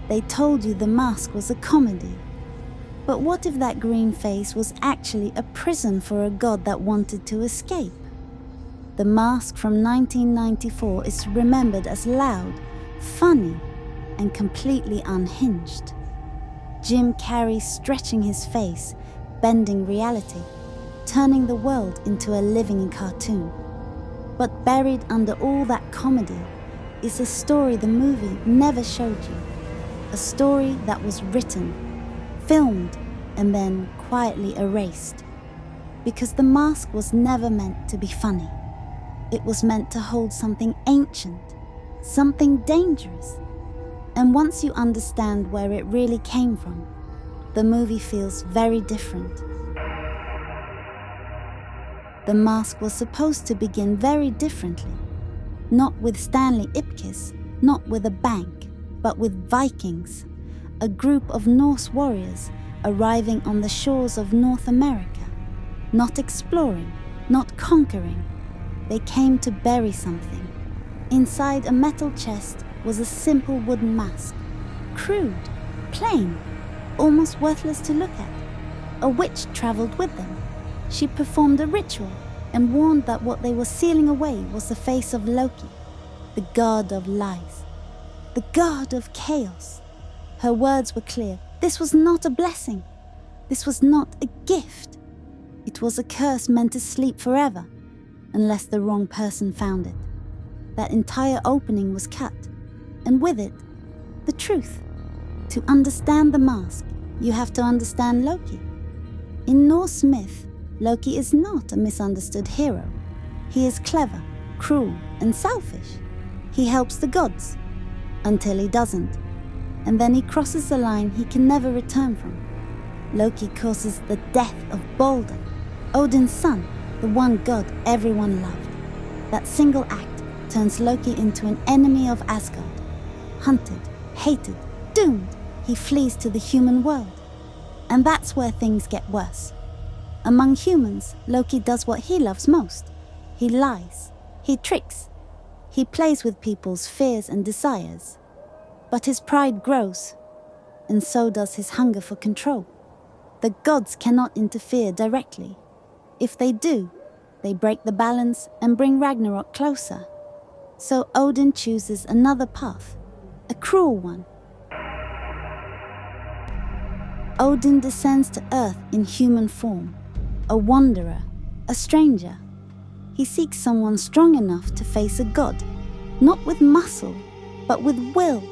They told you the mask was a comedy. But what if that green face was actually a prison for a god that wanted to escape? The Mask from 1994 is remembered as loud, funny, and completely unhinged. Jim Carrey stretching his face, bending reality, turning the world into a living cartoon. But buried under all that comedy is a story the movie never showed you. A story that was written, filmed, and then quietly erased. Because the mask was never meant to be funny. It was meant to hold something ancient, something dangerous. And once you understand where it really came from, the movie feels very different. The Mask was supposed to begin very differently. Not with Stanley, not with a bank, but with Vikings, a group of Norse warriors arriving on the shores of North America. Not exploring, not conquering. They came to bury something. Inside a metal chest was a simple wooden mask. Crude, plain, almost worthless to look at. A witch traveled with them. She performed a ritual and warned that what they were sealing away was the face of Loki, the god of lies, the god of chaos. Her words were clear. This was not a blessing. This was not a gift. It was a curse meant to sleep forever, unless the wrong person found it. That entire opening was cut, and with it, the truth. To understand the mask, you have to understand Loki. In Norse myth, Loki is not a misunderstood hero. He is clever, cruel, and selfish. He helps the gods, until he doesn't, and then he crosses the line he can never return from. Loki causes the death of Balder, Odin's son, the one god everyone loved. That single act turns Loki into an enemy of Asgard. Hunted, hated, doomed, he flees to the human world. And that's where things get worse. Among humans, Loki does what he loves most. He lies, he tricks, he plays with people's fears and desires. But his pride grows, and so does his hunger for control. The gods cannot interfere directly. If they do, they break the balance and bring Ragnarok closer. So Odin chooses another path, a cruel one. Odin descends to Earth in human form, a wanderer, a stranger. He seeks someone strong enough to face a god, not with muscle, but with will.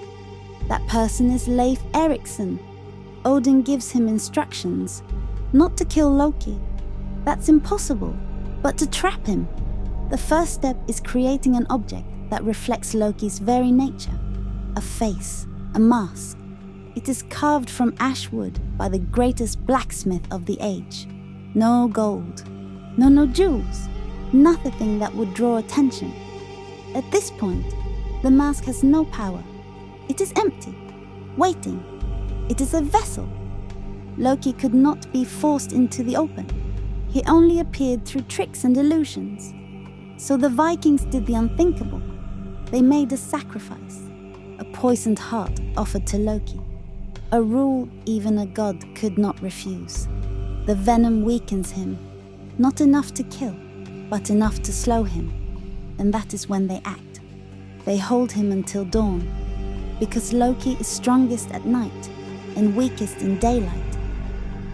That person is Leif Erikson. Odin gives him instructions, not to kill Loki. That's impossible, but to trap him. The first step is creating an object that reflects Loki's very nature. A face, a mask. It is carved from ash wood by the greatest blacksmith of the age. No gold, no jewels, nothing that would draw attention. At this point, the mask has no power. It is empty, waiting. It is a vessel. Loki could not be forced into the open. He only appeared through tricks and illusions. So the Vikings did the unthinkable. They made a sacrifice, a poisoned heart offered to Loki. A rule even a god could not refuse. The venom weakens him, not enough to kill, but enough to slow him. And that is when they act. They hold him until dawn, because Loki is strongest at night and weakest in daylight.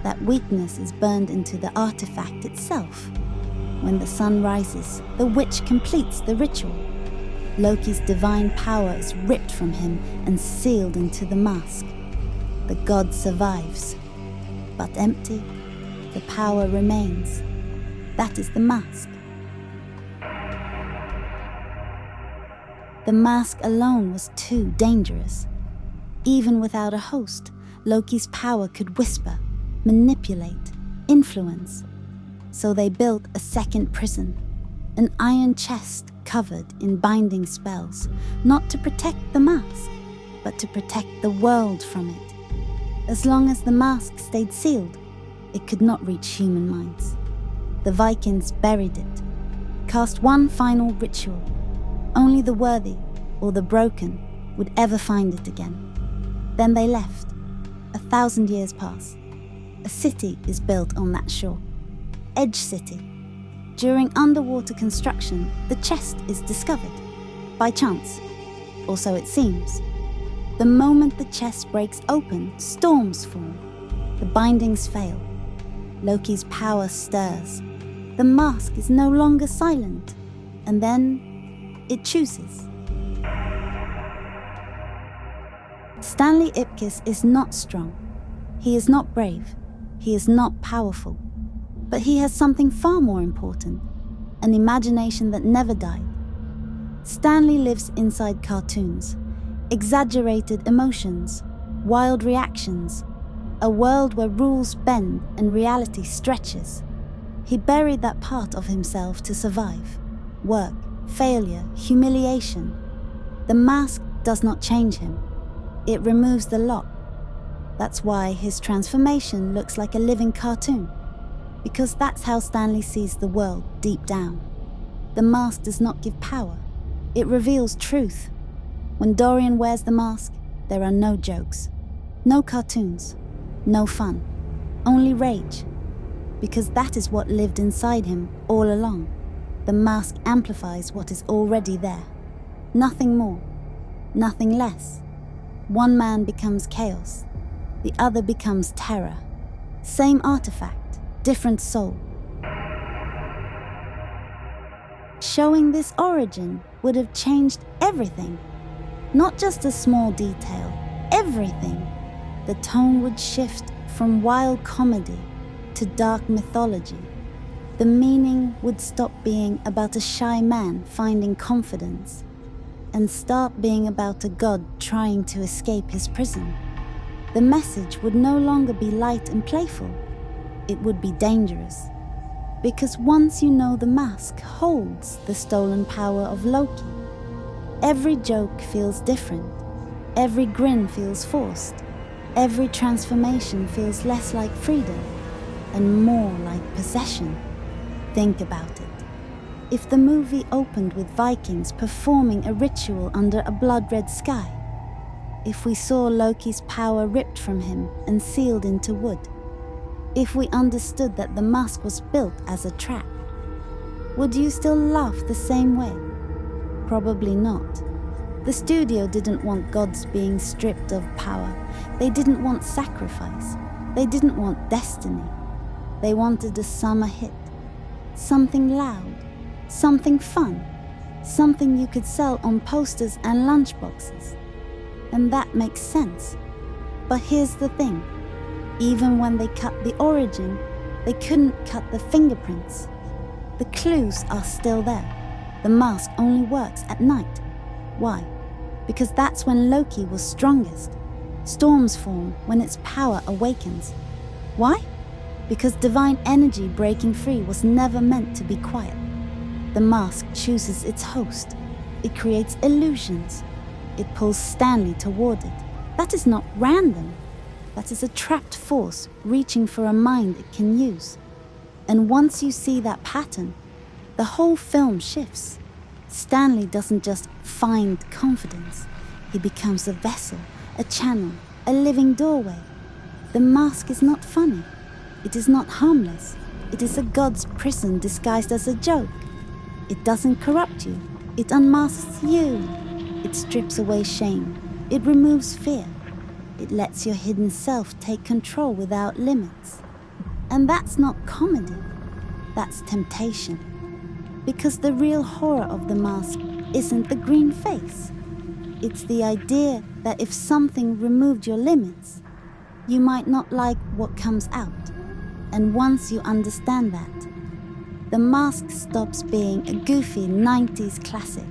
That weakness is burned into the artifact itself. When the sun rises, the witch completes the ritual. Loki's divine power is ripped from him and sealed into the mask. The god survives, but empty, the power remains. That is the mask. The mask alone was too dangerous. Even without a host, Loki's power could whisper, manipulate, influence. So they built a second prison, an iron chest covered in binding spells, not to protect the mask, but to protect the world from it. As long as the mask stayed sealed, it could not reach human minds. The Vikings buried it, cast one final ritual. Only the worthy or the broken would ever find it again. Then they left. 1,000 years pass. A city is built on that shore. Edge City. During underwater construction, the chest is discovered. By chance. Or so it seems. The moment the chest breaks open, storms form. The bindings fail. Loki's power stirs. The mask is no longer silent. And then it chooses. Stanley Ipkiss is not strong. He is not brave. He is not powerful. But he has something far more important, an imagination that never died. Stanley lives inside cartoons, exaggerated emotions, wild reactions, a world where rules bend and reality stretches. He buried that part of himself to survive. Work, failure, humiliation. The mask does not change him. It removes the lock. That's why his transformation looks like a living cartoon. Because that's how Stanley sees the world deep down. The mask does not give power. It reveals truth. When Dorian wears the mask, there are no jokes, no cartoons, no fun, only rage. Because that is what lived inside him all along. The mask amplifies what is already there. Nothing more, nothing less. One man becomes chaos, the other becomes terror. Same artifact, different soul. Showing this origin would have changed everything. Not just a small detail, everything. The tone would shift from wild comedy to dark mythology. The meaning would stop being about a shy man finding confidence and start being about a god trying to escape his prison. The message would no longer be light and playful. It would be dangerous. Because once you know the mask holds the stolen power of Loki, every joke feels different. Every grin feels forced. Every transformation feels less like freedom and more like possession. Think about it. If the movie opened with Vikings performing a ritual under a blood-red sky, if we saw Loki's power ripped from him and sealed into wood, if we understood that the mask was built as a trap, would you still laugh the same way? Probably not. The studio didn't want gods being stripped of power. They didn't want sacrifice. They didn't want destiny. They wanted a summer hit. Something loud. Something fun. Something you could sell on posters and lunchboxes. And that makes sense. But here's the thing. Even when they cut the origin, they couldn't cut the fingerprints. The clues are still there. The mask only works at night. Why? Because that's when Loki was strongest. Storms form when its power awakens. Why? Because divine energy breaking free was never meant to be quiet. The mask chooses its host. It creates illusions. It pulls Stanley toward it. That is not random. That is a trapped force reaching for a mind it can use. And once you see that pattern, the whole film shifts. Stanley doesn't just find confidence. He becomes a vessel, a channel, a living doorway. The mask is not funny. It is not harmless. It is a god's prison disguised as a joke. It doesn't corrupt you. It unmasks you. It strips away shame. It removes fear. It lets your hidden self take control without limits. And that's not comedy. That's temptation. Because the real horror of the mask isn't the green face. It's the idea that if something removed your limits, you might not like what comes out. And once you understand that, the mask stops being a goofy 90s classic.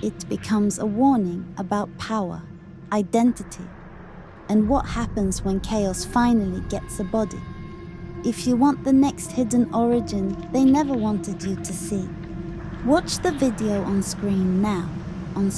It becomes a warning about power, identity, and what happens when chaos finally gets a body. If you want the next hidden origin they never wanted you to see, watch the video on screen now. On